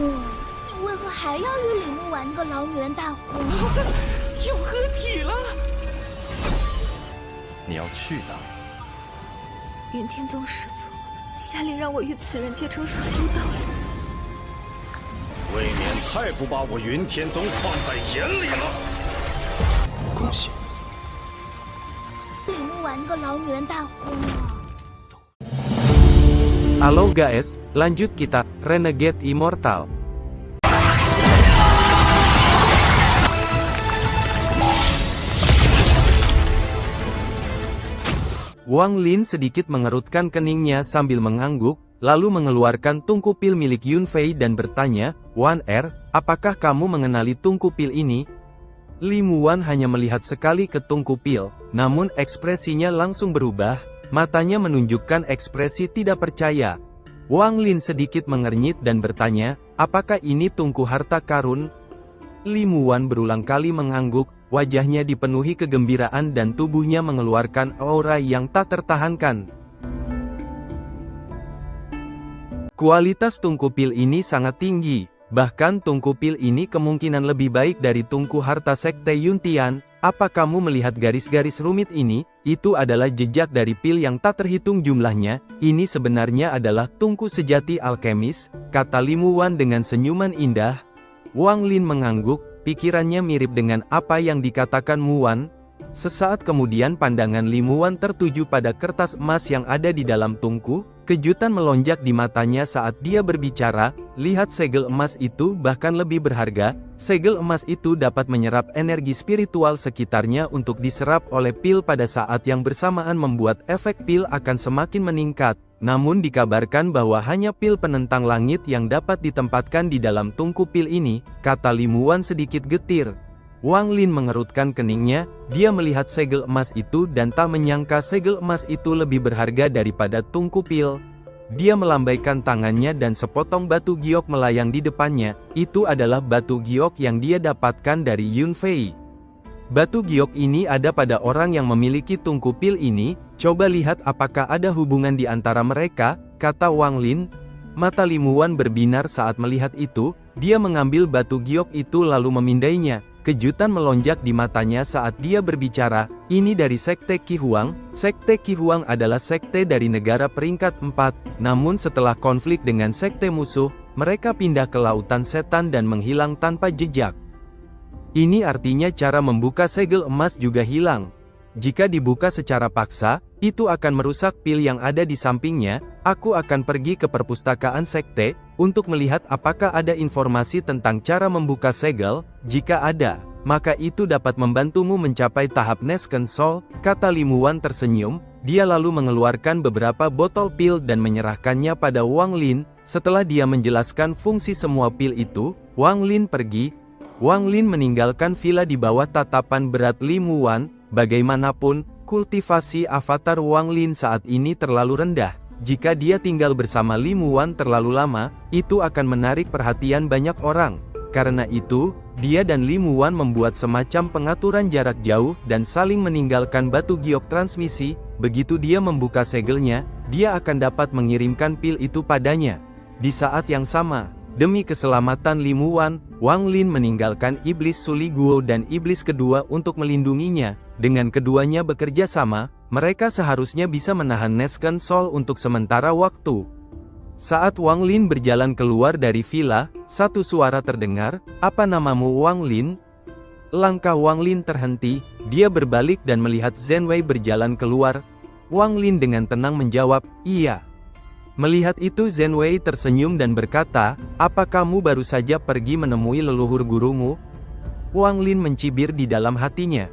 你为何还要与李牧玩个老女人大婚？要合体了！你要去哪？云天宗师祖下令让我与此人结成双修道侣，未免太不把我云天宗放在眼里了。恭喜！李牧玩个老女人大婚了。 Halo guys, lanjut kita, Renegade Immortal. Wang Lin sedikit mengerutkan keningnya sambil mengangguk, lalu mengeluarkan tungku pil milik Yun Fei dan bertanya, "Wan Er, apakah kamu mengenali tungku pil ini?" Li Muwan hanya melihat sekali ke tungku pil, namun ekspresinya langsung berubah, matanya menunjukkan ekspresi tidak percaya. Wang Lin sedikit mengernyit dan bertanya, "Apakah ini tungku harta karun?" Li Muwan berulang kali mengangguk, wajahnya dipenuhi kegembiraan dan tubuhnya mengeluarkan aura yang tak tertahankan. Kualitas tungku pil ini sangat tinggi, bahkan tungku pil ini kemungkinan lebih baik dari tungku harta sekte Yuntian. Apa kamu melihat garis-garis rumit ini? Itu adalah jejak dari pil yang tak terhitung jumlahnya. Ini sebenarnya adalah tungku sejati alkemis, kata Li Muwan dengan senyuman indah. Wang Lin mengangguk, pikirannya mirip dengan apa yang dikatakan Muwan. Sesaat kemudian pandangan Li Muwan tertuju pada kertas emas yang ada di dalam tungku. Kejutan melonjak di matanya saat dia berbicara, lihat segel emas itu bahkan lebih berharga. Segel emas itu dapat menyerap energi spiritual sekitarnya untuk diserap oleh pil pada saat yang bersamaan membuat efek pil akan semakin meningkat. Namun dikabarkan bahwa hanya pil penentang langit yang dapat ditempatkan di dalam tungku pil ini, kata Li Muwan sedikit getir. Wang Lin mengerutkan keningnya, dia melihat segel emas itu dan tak menyangka segel emas itu lebih berharga daripada tungku pil. Dia melambaikan tangannya dan sepotong batu giok melayang di depannya, itu adalah batu giok yang dia dapatkan dari Yun Fei. Batu giok ini ada pada orang yang memiliki tungku pil ini, coba lihat apakah ada hubungan di antara mereka, kata Wang Lin. Mata Li Muwan berbinar saat melihat itu, dia mengambil batu giok itu lalu memindainya. Kejutan melonjak di matanya saat dia berbicara, ini dari Sekte Qi Huang. Sekte Qi Huang adalah sekte dari negara peringkat 4, namun setelah konflik dengan sekte musuh, mereka pindah ke lautan setan dan menghilang tanpa jejak. Ini artinya cara membuka segel emas juga hilang. Jika dibuka secara paksa, itu akan merusak pil yang ada di sampingnya. Aku akan pergi ke perpustakaan sekte, untuk melihat apakah ada informasi tentang cara membuka segel. Jika ada, maka itu dapat membantumu mencapai tahap Nesken Soul, kata Li Muwan tersenyum. Dia lalu mengeluarkan beberapa botol pil dan menyerahkannya pada Wang Lin. Setelah dia menjelaskan fungsi semua pil itu, Wang Lin pergi. Wang Lin meninggalkan villa di bawah tatapan berat Li Muwan. Bagaimanapun, kultivasi avatar Wang Lin saat ini terlalu rendah. Jika dia tinggal bersama Li Muwan terlalu lama, itu akan menarik perhatian banyak orang. Karena itu, dia dan Li Muwan membuat semacam pengaturan jarak jauh dan saling meninggalkan batu giok transmisi. Begitu dia membuka segelnya, dia akan dapat mengirimkan pil itu padanya. Di saat yang sama, demi keselamatan Li Muwan, Wang Lin meninggalkan iblis Suli Guo dan iblis kedua untuk melindunginya. Dengan keduanya bekerja sama, mereka seharusnya bisa menahan Nesken Soul untuk sementara waktu. Saat Wang Lin berjalan keluar dari villa, satu suara terdengar, "Apa namamu Wang Lin?" Langkah Wang Lin terhenti, dia berbalik dan melihat Zhen Wei berjalan keluar. Wang Lin dengan tenang menjawab, "Iya." Melihat itu Zhen Wei tersenyum dan berkata, "Apa kamu baru saja pergi menemui leluhur gurumu?" Wang Lin mencibir di dalam hatinya.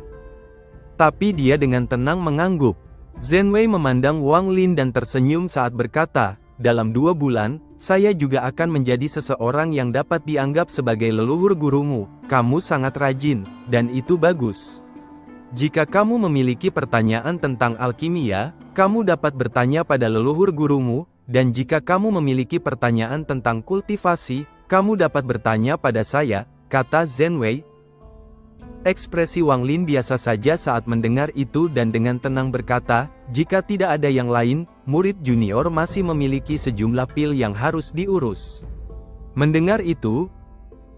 Tapi dia dengan tenang mengangguk. Zhen Wei memandang Wang Lin dan tersenyum saat berkata, "Dalam 2 bulan, saya juga akan menjadi seseorang yang dapat dianggap sebagai leluhur gurumu. Kamu sangat rajin, dan itu bagus. Jika kamu memiliki pertanyaan tentang alkimia, kamu dapat bertanya pada leluhur gurumu, dan jika kamu memiliki pertanyaan tentang kultivasi, kamu dapat bertanya pada saya," kata Zhen Wei. Ekspresi Wang Lin biasa saja saat mendengar itu dan dengan tenang berkata, "Jika tidak ada yang lain, murid junior masih memiliki sejumlah pil yang harus diurus." Mendengar itu,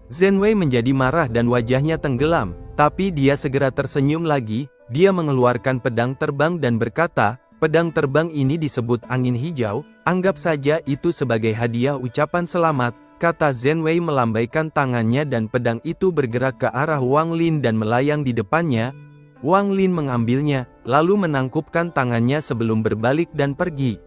Zhen Wei menjadi marah dan wajahnya tenggelam, tapi dia segera tersenyum lagi. Dia mengeluarkan pedang terbang dan berkata, pedang terbang ini disebut angin hijau, anggap saja itu sebagai hadiah ucapan selamat, kata Zhen Wei melambaikan tangannya dan pedang itu bergerak ke arah Wang Lin dan melayang di depannya. Wang Lin mengambilnya, lalu menangkupkan tangannya sebelum berbalik dan pergi.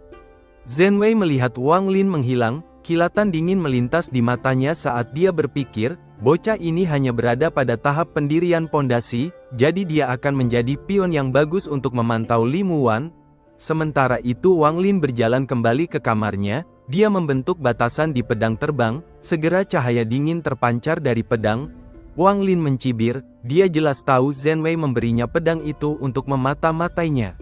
Zhen Wei melihat Wang Lin menghilang, kilatan dingin melintas di matanya saat dia berpikir, bocah ini hanya berada pada tahap pendirian pondasi, jadi dia akan menjadi pion yang bagus untuk memantau Li Muwan. Sementara itu Wang Lin berjalan kembali ke kamarnya, dia membentuk batasan di pedang terbang, segera cahaya dingin terpancar dari pedang. Wang Lin mencibir, dia jelas tahu Zhen Wei memberinya pedang itu untuk memata-matainya.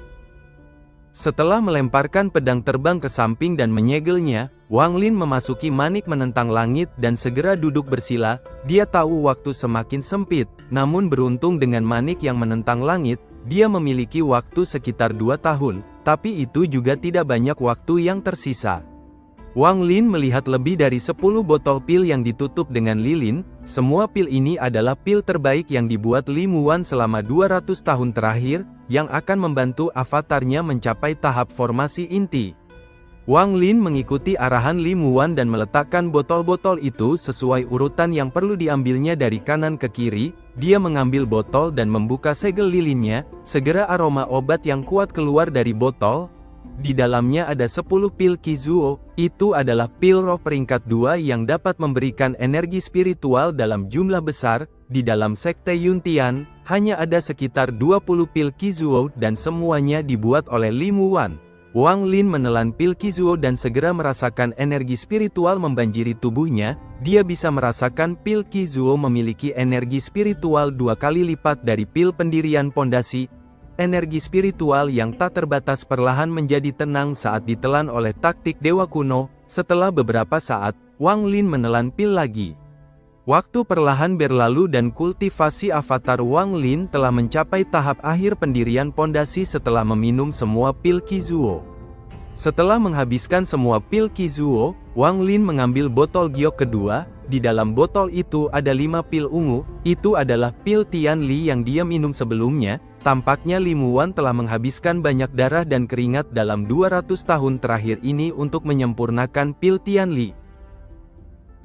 Setelah melemparkan pedang terbang ke samping dan menyegelnya, Wang Lin memasuki manik menentang langit dan segera duduk bersila. Dia tahu waktu semakin sempit, namun beruntung dengan manik yang menentang langit, dia memiliki waktu sekitar 2 tahun, tapi itu juga tidak banyak waktu yang tersisa. Wang Lin melihat lebih dari 10 botol pil yang ditutup dengan lilin. Semua pil ini adalah pil terbaik yang dibuat Li Muwan selama 200 tahun terakhir, yang akan membantu avatarnya mencapai tahap formasi inti. Wang Lin mengikuti arahan Li Muwan dan meletakkan botol-botol itu sesuai urutan yang perlu diambilnya dari kanan ke kiri. Dia mengambil botol dan membuka segel lilinnya, segera aroma obat yang kuat keluar dari botol. Di dalamnya ada 10 pil Kizuo, itu adalah pil roh peringkat 2 yang dapat memberikan energi spiritual dalam jumlah besar. Di dalam sekte Yuntian, hanya ada sekitar 20 pil Kizuo dan semuanya dibuat oleh Li Muwan. Wang Lin menelan pil Kizuo dan segera merasakan energi spiritual membanjiri tubuhnya. Dia bisa merasakan pil Kizuo memiliki energi spiritual 2 kali lipat dari pil pendirian pondasi. Energi spiritual yang tak terbatas perlahan menjadi tenang saat ditelan oleh taktik dewa kuno. Setelah beberapa saat, Wang Lin menelan pil lagi. Waktu perlahan berlalu dan kultivasi avatar Wang Lin telah mencapai tahap akhir pendirian pondasi setelah meminum semua pil Kizuo. Setelah menghabiskan semua pil Kizuo, Wang Lin mengambil botol giok kedua. Di dalam botol itu ada 5 pil ungu, itu adalah pil Tian Li yang dia minum sebelumnya. Tampaknya Li Muwan telah menghabiskan banyak darah dan keringat dalam 200 tahun terakhir ini untuk menyempurnakan pil Tian Li.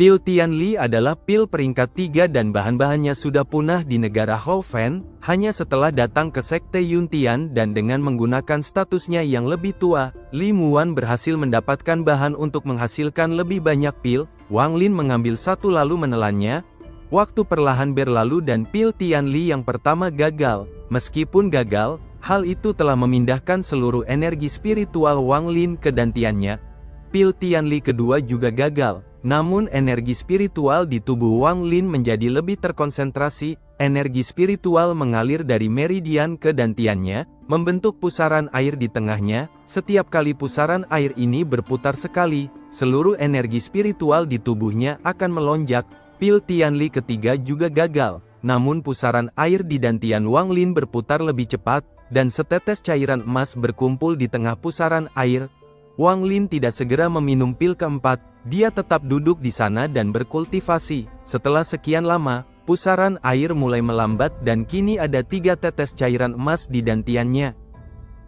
Pil Tian Li adalah pil peringkat 3 dan bahan-bahannya sudah punah di negara Houfen. Hanya setelah datang ke sekte Yuntian dan dengan menggunakan statusnya yang lebih tua, Li Muwan berhasil mendapatkan bahan untuk menghasilkan lebih banyak pil. Wang Lin mengambil satu lalu menelannya. Waktu perlahan berlalu dan pil Tian Li yang pertama gagal. Meskipun gagal, hal itu telah memindahkan seluruh energi spiritual Wang Lin ke dantiannya. Pil Tian Li kedua juga gagal. Namun energi spiritual di tubuh Wang Lin menjadi lebih terkonsentrasi. Energi spiritual mengalir dari meridian ke dantiannya, membentuk pusaran air di tengahnya. Setiap kali pusaran air ini berputar sekali, seluruh energi spiritual di tubuhnya akan melonjak. Pil Tian Li ketiga juga gagal. Namun pusaran air di dantian Wang Lin berputar lebih cepat, dan setetes cairan emas berkumpul di tengah pusaran air. Wang Lin tidak segera meminum pil keempat, dia tetap duduk di sana dan berkultivasi. Setelah sekian lama, pusaran air mulai melambat dan kini ada 3 tetes cairan emas di dantiannya.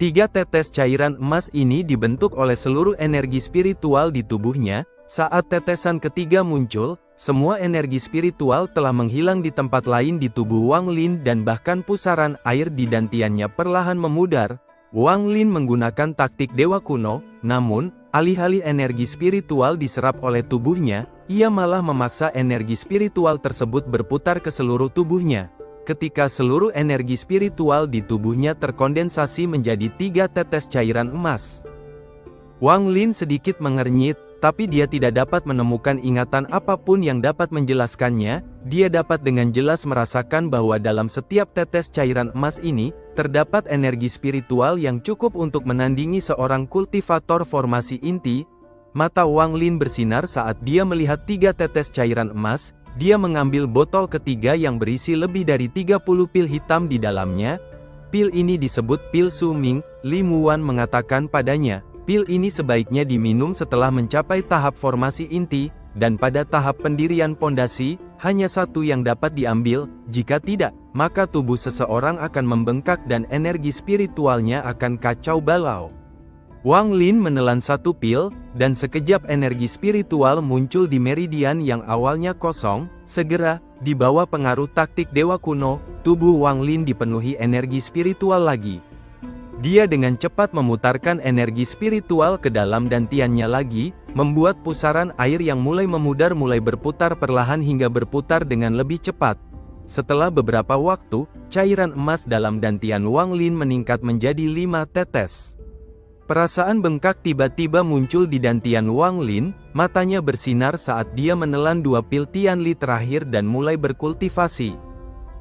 3 tetes cairan emas ini dibentuk oleh seluruh energi spiritual di tubuhnya. Saat tetesan ketiga muncul, semua energi spiritual telah menghilang di tempat lain di tubuh Wang Lin dan bahkan pusaran air di dantiannya perlahan memudar. Wang Lin menggunakan taktik dewa kuno, namun, alih-alih energi spiritual diserap oleh tubuhnya, ia malah memaksa energi spiritual tersebut berputar ke seluruh tubuhnya. Ketika seluruh energi spiritual di tubuhnya terkondensasi menjadi 3 tetes cairan emas. Wang Lin sedikit mengernyit, tapi dia tidak dapat menemukan ingatan apapun yang dapat menjelaskannya. Dia dapat dengan jelas merasakan bahwa dalam setiap tetes cairan emas ini, terdapat energi spiritual yang cukup untuk menandingi seorang kultivator formasi inti. Mata Wang Lin bersinar saat dia melihat 3 tetes cairan emas. Dia mengambil botol ketiga yang berisi lebih dari 30 pil hitam di dalamnya. Pil ini disebut pil Su Ming. Li Muwan mengatakan padanya, pil ini sebaiknya diminum setelah mencapai tahap formasi inti. dan pada tahap pendirian pondasi, hanya satu yang dapat diambil, jika tidak, maka tubuh seseorang akan membengkak dan energi spiritualnya akan kacau balau. Wang Lin menelan satu pil, dan sekejap energi spiritual muncul di meridian yang awalnya kosong. Segera, di bawah pengaruh taktik dewa kuno, tubuh Wang Lin dipenuhi energi spiritual lagi. Dia dengan cepat memutarkan energi spiritual ke dalam dantiannya lagi, membuat pusaran air yang mulai memudar mulai berputar perlahan hingga berputar dengan lebih cepat. Setelah beberapa waktu, cairan emas dalam dantian Wang Lin meningkat menjadi 5 tetes. Perasaan bengkak tiba-tiba muncul di dantian Wang Lin, matanya bersinar saat dia menelan 2 pil Tianli terakhir dan mulai berkultivasi.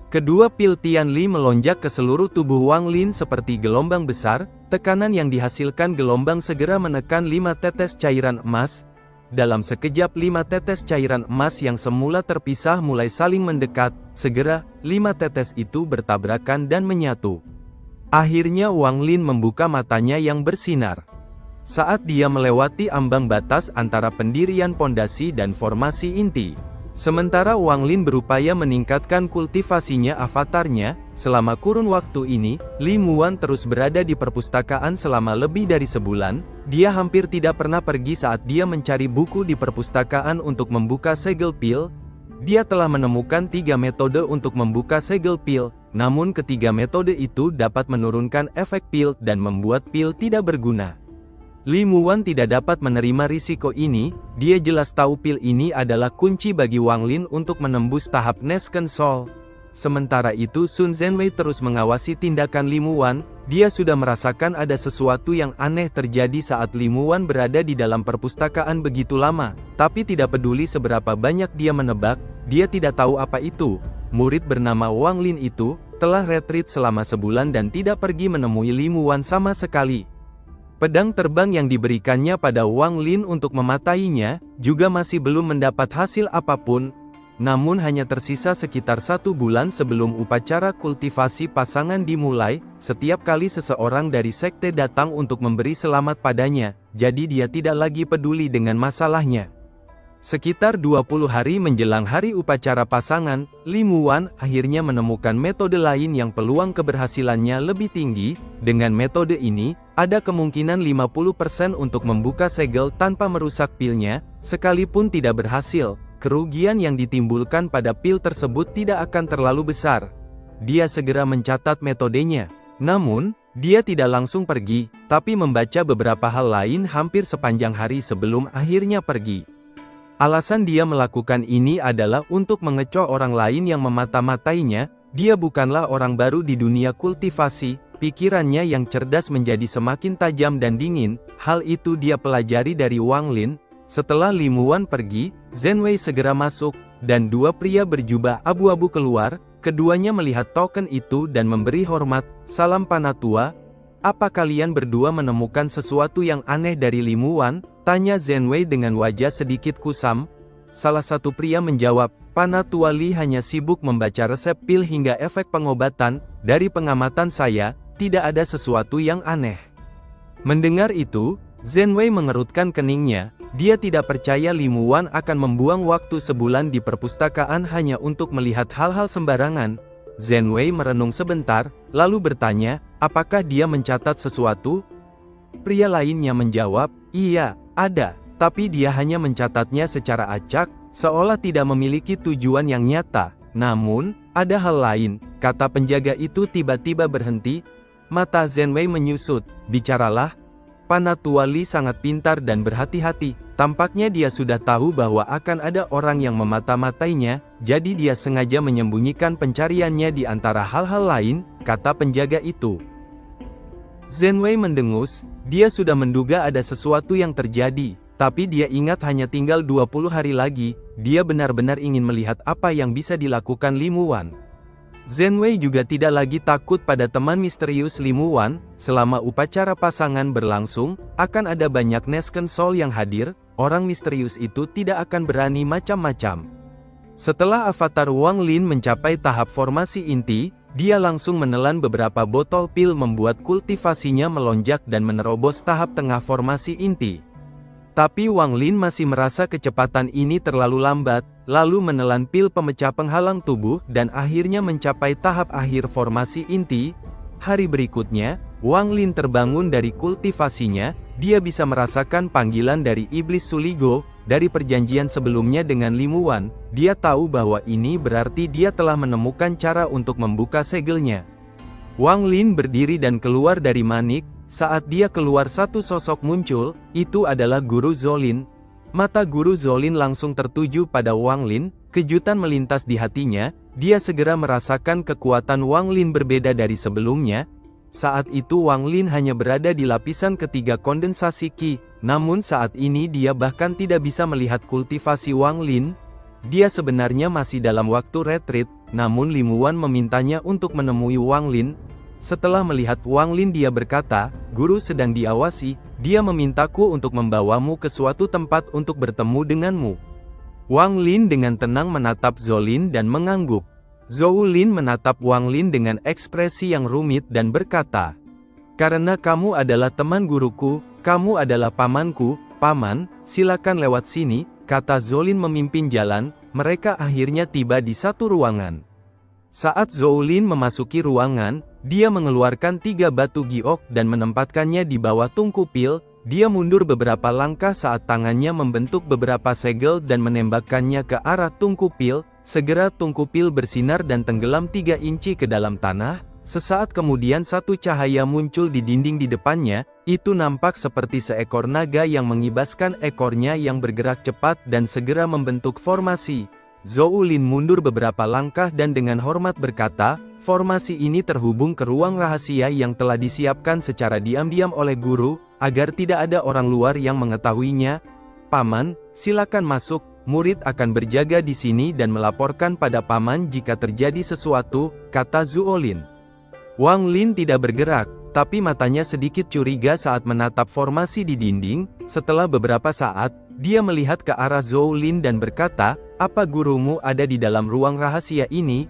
Kedua pil Tianli melonjak ke seluruh tubuh Wang Lin seperti gelombang besar, tekanan yang dihasilkan gelombang segera menekan 5 tetes cairan emas. Dalam sekejap 5 tetes cairan emas yang semula terpisah mulai saling mendekat, segera, 5 tetes itu bertabrakan dan menyatu. Akhirnya Wang Lin membuka matanya yang bersinar. Saat dia melewati ambang batas antara pendirian pondasi dan formasi inti. Sementara Wang Lin berupaya meningkatkan kultivasinya avatarnya, selama kurun waktu ini, Li Muan terus berada di perpustakaan selama lebih dari sebulan. Dia hampir tidak pernah pergi saat dia mencari buku di perpustakaan untuk membuka segel pil. Dia telah menemukan 3 metode untuk membuka segel pil, namun ketiga metode itu dapat menurunkan efek pil dan membuat pil tidak berguna. Li Muan tidak dapat menerima risiko ini, dia jelas tahu pil ini adalah kunci bagi Wang Lin untuk menembus tahap Nesken Soul. Sementara itu Sun Zhenwei terus mengawasi tindakan Li Muan, dia sudah merasakan ada sesuatu yang aneh terjadi saat Li Muan berada di dalam perpustakaan begitu lama, tapi tidak peduli seberapa banyak dia menebak, dia tidak tahu apa itu. Murid bernama Wang Lin itu, telah retreat selama sebulan dan tidak pergi menemui Li Muan sama sekali. Pedang terbang yang diberikannya pada Wang Lin untuk mematainya, juga masih belum mendapat hasil apapun, namun hanya tersisa sekitar 1 bulan sebelum upacara kultivasi pasangan dimulai, setiap kali seseorang dari sekte datang untuk memberi selamat padanya, jadi dia tidak lagi peduli dengan masalahnya. Sekitar 20 hari menjelang hari upacara pasangan, Li Muan akhirnya menemukan metode lain yang peluang keberhasilannya lebih tinggi. Dengan metode ini, ada kemungkinan 50% untuk membuka segel tanpa merusak pilnya, sekalipun tidak berhasil, kerugian yang ditimbulkan pada pil tersebut tidak akan terlalu besar. Dia segera mencatat metodenya. Namun, dia tidak langsung pergi, tapi membaca beberapa hal lain hampir sepanjang hari sebelum akhirnya pergi. Alasan dia melakukan ini adalah untuk mengecoh orang lain yang memata-matainya. Dia bukanlah orang baru di dunia kultivasi, pikirannya yang cerdas menjadi semakin tajam dan dingin. Hal itu dia pelajari dari Wang Lin. Setelah Li Muan pergi, Zhenwei segera masuk, dan 2 pria berjubah abu-abu keluar. Keduanya melihat token itu dan memberi hormat. "Salam Panatua. Apa kalian berdua menemukan sesuatu yang aneh dari Li Muan?" tanya Zhenwei dengan wajah sedikit kusam. Salah satu pria menjawab, "Panatua Li hanya sibuk membaca resep pil hingga efek pengobatan. Dari pengamatan saya, tidak ada sesuatu yang aneh." Mendengar itu, Zhenwei mengerutkan keningnya. Dia tidak percaya Li Muan akan membuang waktu sebulan di perpustakaan hanya untuk melihat hal-hal sembarangan. Zhenwei merenung sebentar, lalu bertanya, apakah dia mencatat sesuatu? Pria lainnya menjawab, "Iya, ada, tapi dia hanya mencatatnya secara acak, seolah tidak memiliki tujuan yang nyata. Namun, ada hal lain," kata penjaga itu tiba-tiba berhenti. Mata Zhenwei menyusut. "Bicaralah." Panatua Li sangat pintar dan berhati-hati. Tampaknya dia sudah tahu bahwa akan ada orang yang memata-matainya, jadi dia sengaja menyembunyikan pencariannya di antara hal-hal lain, kata penjaga itu. Zhenwei mendengus, dia sudah menduga ada sesuatu yang terjadi, tapi dia ingat hanya tinggal 20 hari lagi, dia benar-benar ingin melihat apa yang bisa dilakukan Li Muan. Zhenwei juga tidak lagi takut pada teman misterius Li Muan. Selama upacara pasangan berlangsung, akan ada banyak Nesken Soul yang hadir, orang misterius itu tidak akan berani macam-macam. Setelah avatar Wang Lin mencapai tahap formasi inti, dia langsung menelan beberapa botol pil membuat kultivasinya melonjak dan menerobos tahap tengah formasi inti. Tapi Wang Lin masih merasa kecepatan ini terlalu lambat, lalu menelan pil pemecah penghalang tubuh dan akhirnya mencapai tahap akhir formasi inti. Hari berikutnya, Wang Lin terbangun dari kultivasinya, dia bisa merasakan panggilan dari Iblis Suligo, dari perjanjian sebelumnya dengan Limuwan, dia tahu bahwa ini berarti dia telah menemukan cara untuk membuka segelnya. Wang Lin berdiri dan keluar dari manik. Saat dia keluar satu sosok muncul, itu adalah Guru Zolin. Mata Guru Zolin langsung tertuju pada Wang Lin, kejutan melintas di hatinya, dia segera merasakan kekuatan Wang Lin berbeda dari sebelumnya. Saat itu Wang Lin hanya berada di lapisan ketiga kondensasi Qi, namun saat ini dia bahkan tidak bisa melihat kultivasi Wang Lin. Dia sebenarnya masih dalam waktu retreat, namun Limuwan memintanya untuk menemui Wang Lin. Setelah melihat Wang Lin dia berkata, "Guru sedang diawasi, dia memintaku untuk membawamu ke suatu tempat untuk bertemu denganmu." Wang Lin dengan tenang menatap Zolin dan mengangguk. Zhou Lin menatap Wang Lin dengan ekspresi yang rumit dan berkata, "Karena kamu adalah teman guruku, kamu adalah pamanku, paman, silakan lewat sini," kata Zolin memimpin jalan. Mereka akhirnya tiba di satu ruangan. Saat Zhou Lin memasuki ruangan, dia mengeluarkan 3 batu giok dan menempatkannya di bawah tungku pil. Dia mundur beberapa langkah saat tangannya membentuk beberapa segel dan menembakkannya ke arah tungku pil. Segera tungku pil bersinar dan tenggelam 3 inci ke dalam tanah. Sesaat kemudian satu cahaya muncul di dinding di depannya. Itu nampak seperti seekor naga yang mengibaskan ekornya yang bergerak cepat dan segera membentuk formasi. Zhou Lin mundur beberapa langkah dan dengan hormat berkata, "Formasi ini terhubung ke ruang rahasia yang telah disiapkan secara diam-diam oleh guru, agar tidak ada orang luar yang mengetahuinya. Paman, silakan masuk, murid akan berjaga di sini dan melaporkan pada paman jika terjadi sesuatu," kata Zhou Lin. Wang Lin tidak bergerak, tapi matanya sedikit curiga saat menatap formasi di dinding. Setelah beberapa saat, dia melihat ke arah Zhou Lin dan berkata, "Apa gurumu ada di dalam ruang rahasia ini?"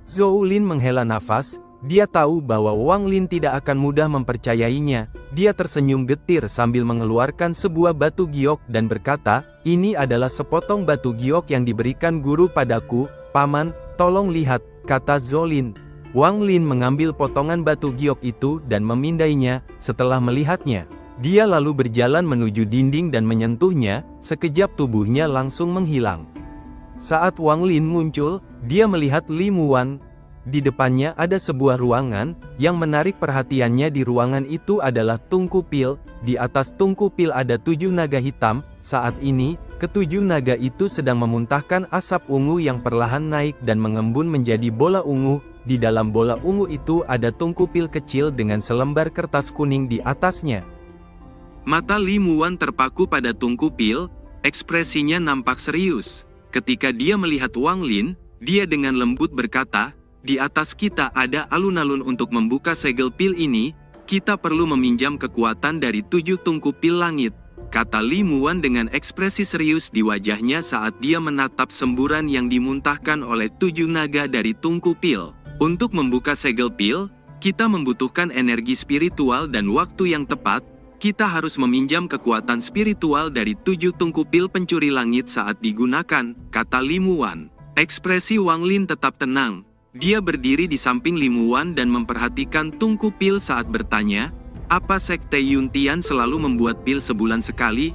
Zhou Lin menghela nafas, dia tahu bahwa Wang Lin tidak akan mudah mempercayainya. Dia tersenyum getir sambil mengeluarkan sebuah batu giok dan berkata, "Ini adalah sepotong batu giok yang diberikan guru padaku, paman, tolong lihat," kata Zhou Lin. Wang Lin mengambil potongan batu giok itu dan memindainya. Setelah melihatnya, dia lalu berjalan menuju dinding dan menyentuhnya. Sekejap tubuhnya langsung menghilang. Saat Wang Lin muncul, dia melihat Limuwan. Di depannya ada sebuah ruangan. Yang menarik perhatiannya di ruangan itu adalah tungku pil. Di atas tungku pil ada 7 naga hitam. Saat ini, ke-7 naga itu sedang memuntahkan asap ungu yang perlahan naik dan mengembun menjadi bola ungu. Di dalam bola ungu itu ada tungku pil kecil dengan selembar kertas kuning di atasnya. Mata Limuwan terpaku pada tungku pil, ekspresinya nampak serius. Ketika dia melihat Wang Lin, dia dengan lembut berkata, "Di atas kita ada alun-alun untuk membuka segel pil ini, kita perlu meminjam kekuatan dari 7 tungku pil langit," kata Limuwan dengan ekspresi serius di wajahnya saat dia menatap semburan yang dimuntahkan oleh 7 naga dari tungku pil. Untuk membuka segel pil, kita membutuhkan energi spiritual dan waktu yang tepat. Kita harus meminjam kekuatan spiritual dari 7 tungku pil pencuri langit saat digunakan, kata Limuwan. Ekspresi Wang Lin tetap tenang. Dia berdiri di samping Limuwan dan memperhatikan tungku pil saat bertanya, "Apa Sekte Yuntian selalu membuat pil sebulan sekali?"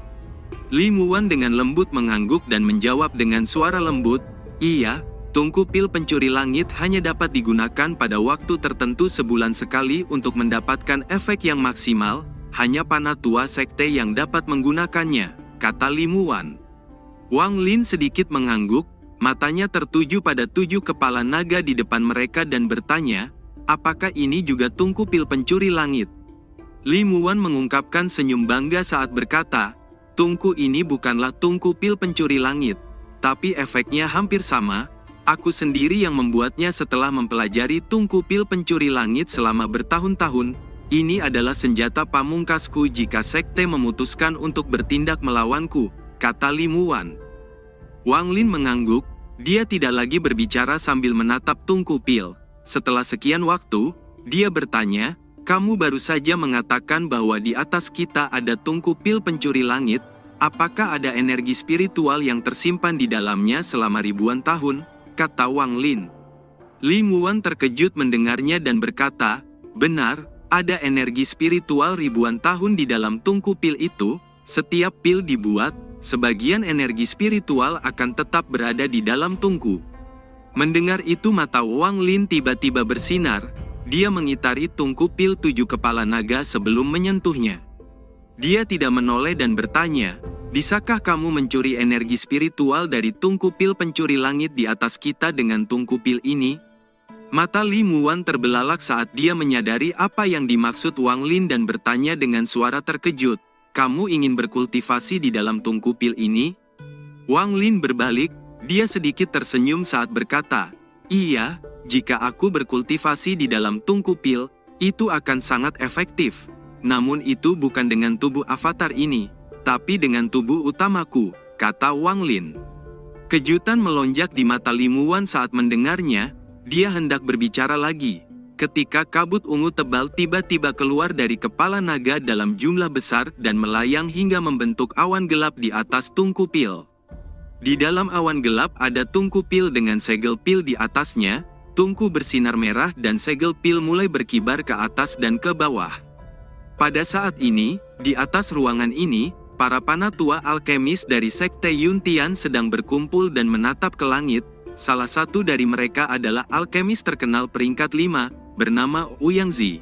Limuwan dengan lembut mengangguk dan menjawab dengan suara lembut, "Iya. Tungku pil pencuri langit hanya dapat digunakan pada waktu tertentu sebulan sekali untuk mendapatkan efek yang maksimal, hanya Panatua Sekte yang dapat menggunakannya," kata Limuwan. Wang Lin sedikit mengangguk, matanya tertuju pada 7 kepala naga di depan mereka dan bertanya, "Apakah ini juga tungku pil pencuri langit?" Limuwan mengungkapkan senyum bangga saat berkata, "Tungku ini bukanlah tungku pil pencuri langit, tapi efeknya hampir sama. Aku sendiri yang membuatnya setelah mempelajari tungku pil pencuri langit selama bertahun-tahun. Ini adalah senjata pamungkasku jika sekte memutuskan untuk bertindak melawanku," kata Limuwan. Wang Lin mengangguk, dia tidak lagi berbicara sambil menatap tungku pil. Setelah sekian waktu, dia bertanya, "Kamu baru saja mengatakan bahwa di atas kita ada tungku pil pencuri langit. Apakah ada energi spiritual yang tersimpan di dalamnya selama ribuan tahun? Kata Wang Lin. Li Muwan terkejut mendengarnya dan berkata, benar, ada energi spiritual ribuan tahun di dalam tungku pil itu. Setiap pil dibuat, sebagian energi spiritual akan tetap berada di dalam tungku. Mendengar itu mata Wang Lin tiba-tiba bersinar, dia mengitari tungku pil 7 kepala naga sebelum menyentuhnya. Dia tidak menoleh dan bertanya, bisakah kamu mencuri energi spiritual dari tungku pil pencuri langit di atas kita dengan tungku pil ini? Mata Li Muwan terbelalak saat dia menyadari apa yang dimaksud Wang Lin dan bertanya dengan suara terkejut, kamu ingin berkultivasi di dalam tungku pil ini? Wang Lin berbalik, dia sedikit tersenyum saat berkata, iya, jika aku berkultivasi di dalam tungku pil, itu akan sangat efektif. Namun itu bukan dengan tubuh avatar ini, tapi dengan tubuh utamaku, kata Wang Lin. Kejutan melonjak di mata Li Muwan saat mendengarnya, dia hendak berbicara lagi. Ketika kabut ungu tebal tiba-tiba keluar dari kepala naga dalam jumlah besar dan melayang hingga membentuk awan gelap di atas tungku pil. Di dalam awan gelap ada tungku pil dengan segel pil di atasnya, tungku bersinar merah dan segel pil mulai berkibar ke atas dan ke bawah. Pada saat ini, di atas ruangan ini, para panatua alkemis dari Sekte Yuntian sedang berkumpul dan menatap ke langit. Salah satu dari mereka adalah alkemis terkenal peringkat 5, bernama Ouyang Zi.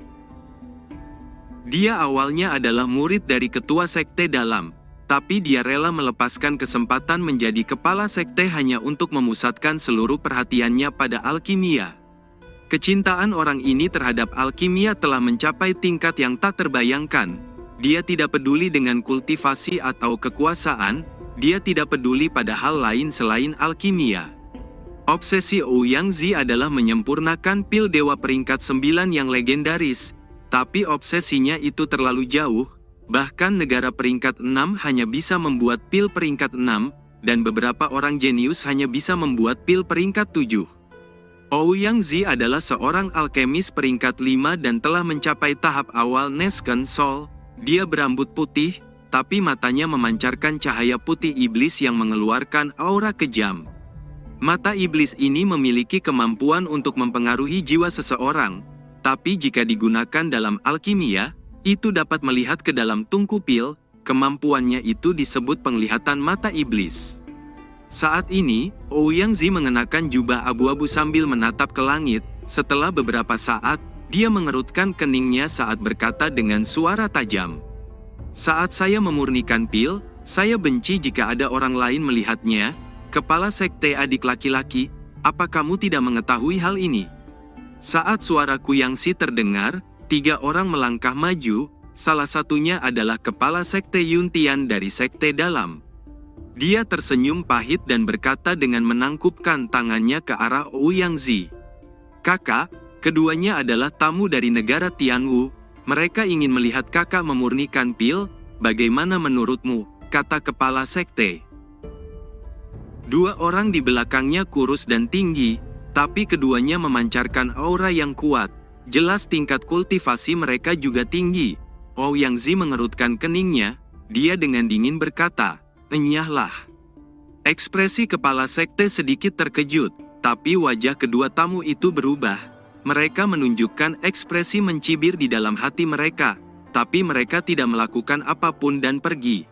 Dia awalnya adalah murid dari ketua Sekte Dalam, tapi dia rela melepaskan kesempatan menjadi kepala sekte hanya untuk memusatkan seluruh perhatiannya pada alkimia. Kecintaan orang ini terhadap alkimia telah mencapai tingkat yang tak terbayangkan. Dia tidak peduli dengan kultivasi atau kekuasaan, dia tidak peduli pada hal lain selain alkimia. Obsesi Ouyang Zi adalah menyempurnakan pil dewa peringkat 9 yang legendaris, tapi obsesinya itu terlalu jauh, bahkan negara peringkat 6 hanya bisa membuat pil peringkat 6, dan beberapa orang jenius hanya bisa membuat pil peringkat 7. Ouyang Zi adalah seorang alkemis peringkat 5 dan telah mencapai tahap awal Nesken Sol. Dia berambut putih, tapi matanya memancarkan cahaya putih iblis yang mengeluarkan aura kejam. Mata iblis ini memiliki kemampuan untuk mempengaruhi jiwa seseorang, tapi jika digunakan dalam alkimia, itu dapat melihat ke dalam tungku pil, kemampuannya itu disebut penglihatan mata iblis. Saat ini, Ouyang Zi mengenakan jubah abu-abu sambil menatap ke langit. Setelah beberapa saat, dia mengerutkan keningnya saat berkata dengan suara tajam. Saat saya memurnikan pil, saya benci jika ada orang lain melihatnya. Kepala sekte adik laki-laki, apa kamu tidak mengetahui hal ini? Saat suara Kuyangsi terdengar, 3 orang melangkah maju, salah satunya adalah kepala sekte Yuntian dari Sekte Dalam. Dia tersenyum pahit dan berkata dengan menangkupkan tangannya ke arah Ouyang Zi. Kakak, keduanya adalah tamu dari negara Tianwu. Mereka ingin melihat kakak memurnikan pil, bagaimana menurutmu, kata kepala sekte. 2 orang di belakangnya kurus dan tinggi, tapi keduanya memancarkan aura yang kuat. Jelas tingkat kultivasi mereka juga tinggi. Ouyang Zi mengerutkan keningnya, dia dengan dingin berkata, enyahlah. Ekspresi kepala sekte sedikit terkejut, tapi wajah kedua tamu itu berubah. Mereka menunjukkan ekspresi mencibir di dalam hati mereka, tapi mereka tidak melakukan apapun dan pergi.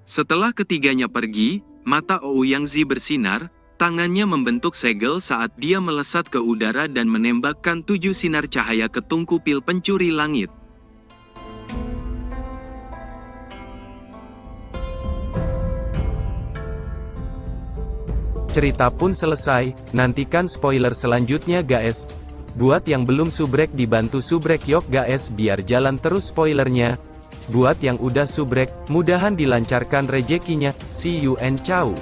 Setelah ketiganya pergi, mata Ouyang Zi bersinar, tangannya membentuk segel saat dia melesat ke udara dan menembakkan 7 sinar cahaya ke tungku pil pencuri langit. Cerita pun selesai, nantikan spoiler selanjutnya guys. Buat yang belum subrek dibantu subrek yok guys biar jalan terus spoilernya. Buat yang udah subrek, mudahan dilancarkan rezekinya. See you and ciao.